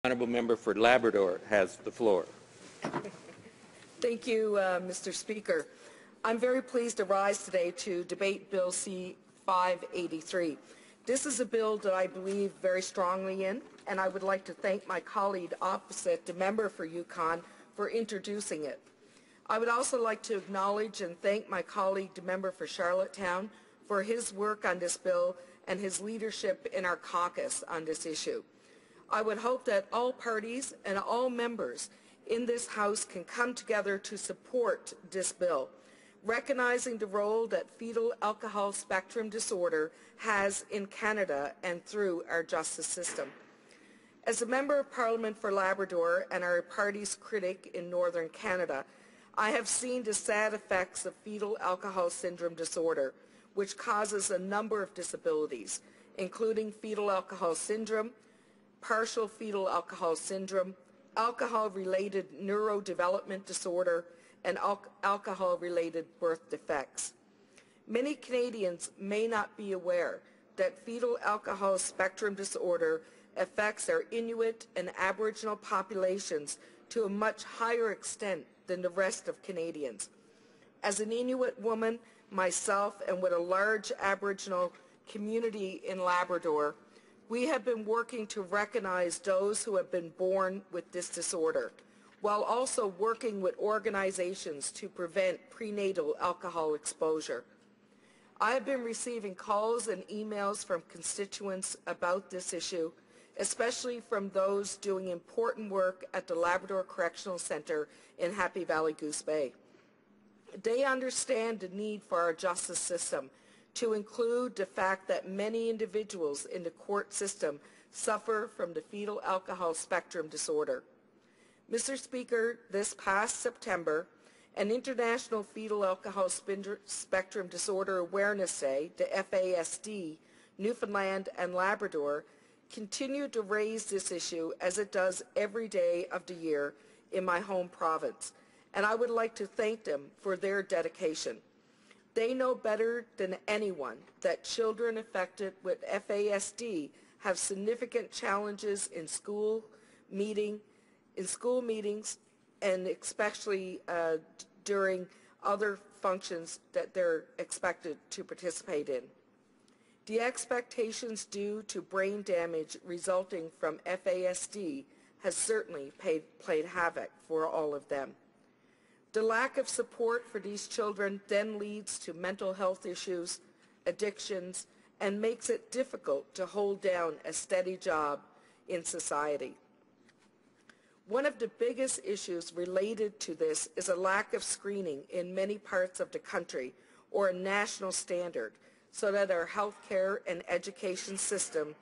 Honourable Member for Labrador has the floor. Thank you, Mr. Speaker. I'm very pleased to rise today to debate Bill C-583. This is a bill that I believe very strongly in, and I would like to thank my colleague opposite, the member for Yukon, for introducing it. I would also like to acknowledge and thank my colleague, the member for Charlottetown, for his work on this bill and his leadership in our caucus on this issue. I would hope that all parties and all members in this House can come together to support this bill, recognizing the role that fetal alcohol spectrum disorder has in Canada and through our justice system. As a Member of Parliament for Labrador and our party's critic in Northern Canada, I have seen the sad effects of fetal alcohol syndrome disorder, which causes a number of disabilities, including fetal alcohol syndrome, partial fetal alcohol syndrome, alcohol-related neurodevelopment disorder, and alcohol-related birth defects. Many Canadians may not be aware that fetal alcohol spectrum disorder affects our Inuit and Aboriginal populations to a much higher extent than the rest of Canadians. As an Inuit woman myself and with a large Aboriginal community in Labrador, we have been working to recognize those who have been born with this disorder, while also working with organizations to prevent prenatal alcohol exposure. I have been receiving calls and emails from constituents about this issue, especially from those doing important work at the Labrador Correctional Centre in Happy Valley Goose Bay. They understand the need for our justice system to include the fact that many individuals in the court system suffer from the fetal alcohol spectrum disorder. Mr. Speaker, this past September, an International Fetal Alcohol Spectrum Disorder Awareness Day, the FASD, Newfoundland and Labrador, continued to raise this issue as it does every day of the year in my home province, and I would like to thank them for their dedication. They know better than anyone that children affected with FASD have significant challenges in school meetings, and especially during other functions that they're expected to participate in. The expectations due to brain damage resulting from FASD has certainly played havoc for all of them. The lack of support for these children then leads to mental health issues, addictions, and makes it difficult to hold down a steady job in society. One of the biggest issues related to this is a lack of screening in many parts of the country, or a national standard, so that our healthcare and education system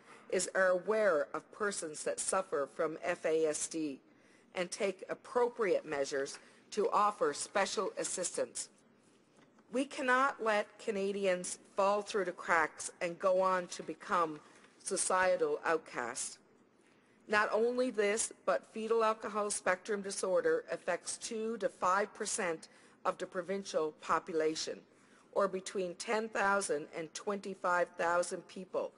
are aware of persons that suffer from FASD and take appropriate measures to offer special assistance. We cannot let Canadians fall through the cracks and go on to become societal outcasts. Not only this, but fetal alcohol spectrum disorder affects 2 to 5% of the provincial population, or between 10,000 and 25,000 people,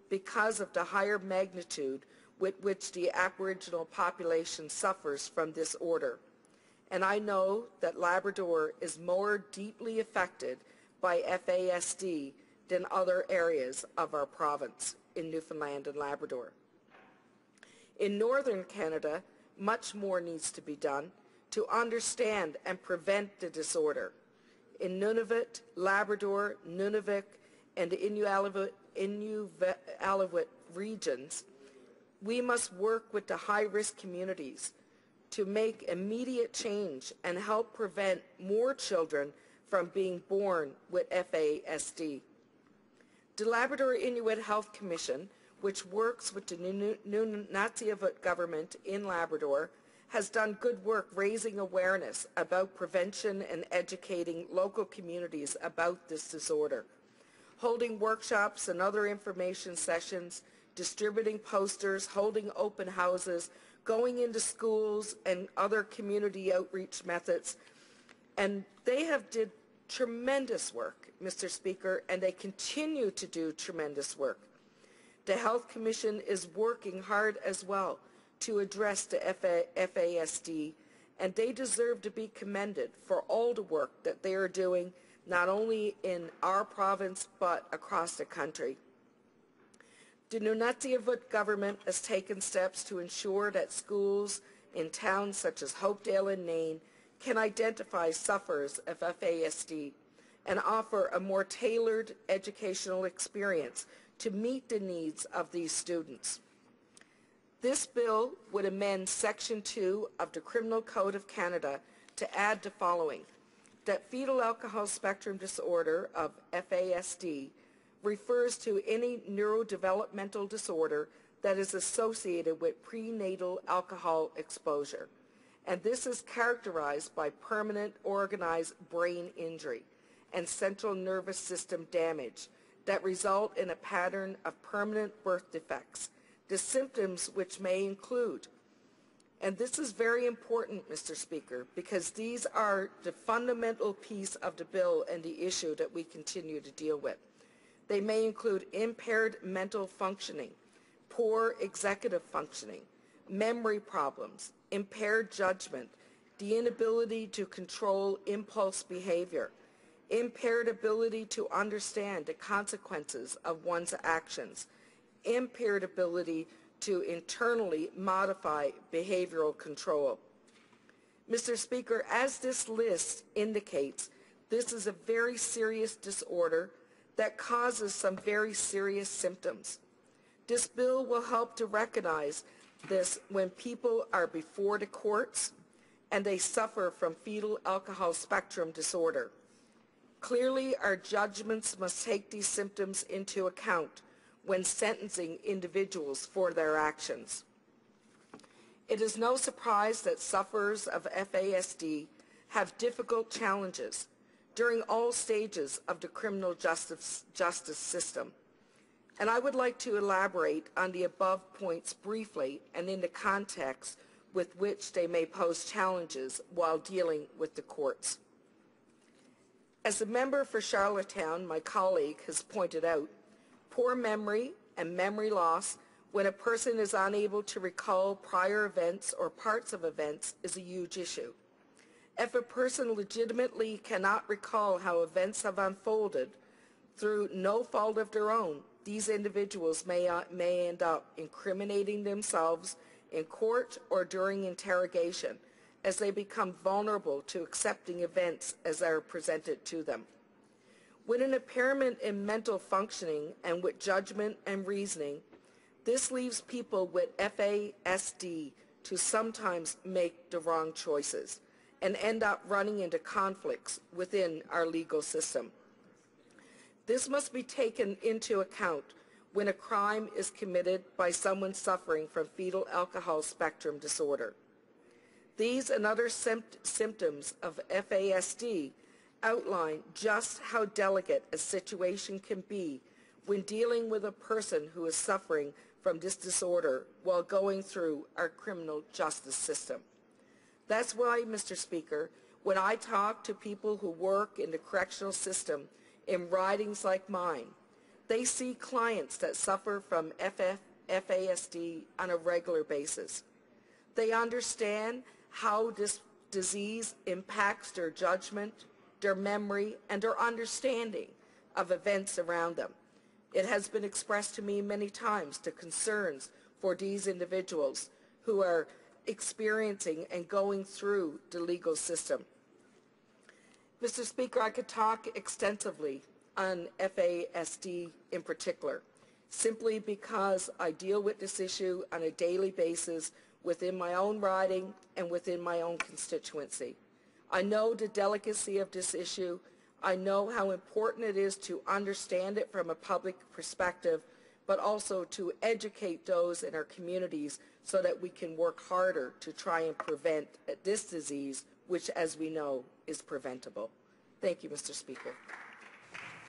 because of the higher magnitude with which the Aboriginal population suffers from this order. And I know that Labrador is more deeply affected by FASD than other areas of our province in Newfoundland and Labrador. In Northern Canada, much more needs to be done to understand and prevent the disorder. In Nunavut, Labrador, Nunavik, and the Inuit regions, we must work with the high-risk communities to make immediate change and help prevent more children from being born with FASD. The Labrador Inuit Health Commission, which works with the Nunavut government in Labrador, has done good work raising awareness about prevention and educating local communities about this disorder, holding workshops and other information sessions, distributing posters, holding open houses, going into schools and other community outreach methods. And they have did tremendous work, Mr. Speaker, and they continue to do tremendous work. The Health Commission is working hard as well to address the FASD, and they deserve to be commended for all the work that they are doing, not only in our province, but across the country. The Nunavut government has taken steps to ensure that schools in towns such as Hopedale and Nain can identify sufferers of FASD and offer a more tailored educational experience to meet the needs of these students. This bill would amend Section 2 of the Criminal Code of Canada to add the following: that fetal alcohol spectrum disorder of FASD refers to any neurodevelopmental disorder that is associated with prenatal alcohol exposure. And this is characterized by permanent organized brain injury and central nervous system damage that result in a pattern of permanent birth defects, the symptoms which may include, and this is very important, Mr. Speaker, because these are the fundamental piece of the bill and the issue that we continue to deal with. They may include impaired mental functioning, poor executive functioning, memory problems, impaired judgment, the inability to control impulse behavior, impaired ability to understand the consequences of one's actions, impaired ability to internally modify behavioral control. Mr. Speaker, as this list indicates, this is a very serious disorder that causes some very serious symptoms. This bill will help to recognize this when people are before the courts and they suffer from fetal alcohol spectrum disorder. Clearly, our judgments must take these symptoms into account when sentencing individuals for their actions. It is no surprise that sufferers of FASD have difficult challenges during all stages of the criminal justice system. And I would like to elaborate on the above points briefly and in the context with which they may pose challenges while dealing with the courts. As a member for Charlottetown, my colleague has pointed out, poor memory and memory loss when a person is unable to recall prior events or parts of events is a huge issue. If a person legitimately cannot recall how events have unfolded through no fault of their own, these individuals may end up incriminating themselves in court or during interrogation as they become vulnerable to accepting events as they are presented to them. With an impairment in mental functioning and with judgment and reasoning, this leaves people with FASD to sometimes make the wrong choices and end up running into conflicts within our legal system. This must be taken into account when a crime is committed by someone suffering from fetal alcohol spectrum disorder. These and other symptoms of FASD outline just how delicate a situation can be when dealing with a person who is suffering from this disorder while going through our criminal justice system. That's why, Mr. Speaker, when I talk to people who work in the correctional system in ridings like mine, they see clients that suffer from FASD on a regular basis. They understand how this disease impacts their judgment, their memory, and their understanding of events around them. It has been expressed to me many times the concerns for these individuals who are experiencing and going through the legal system. Mr. Speaker, I could talk extensively on FASD in particular, simply because I deal with this issue on a daily basis within my own riding and within my own constituency. I know the delicacy of this issue. I know how important it is to understand it from a public perspective, but also to educate those in our communities so that we can work harder to try and prevent this disease, which, as we know, is preventable. Thank you, Mr. Speaker.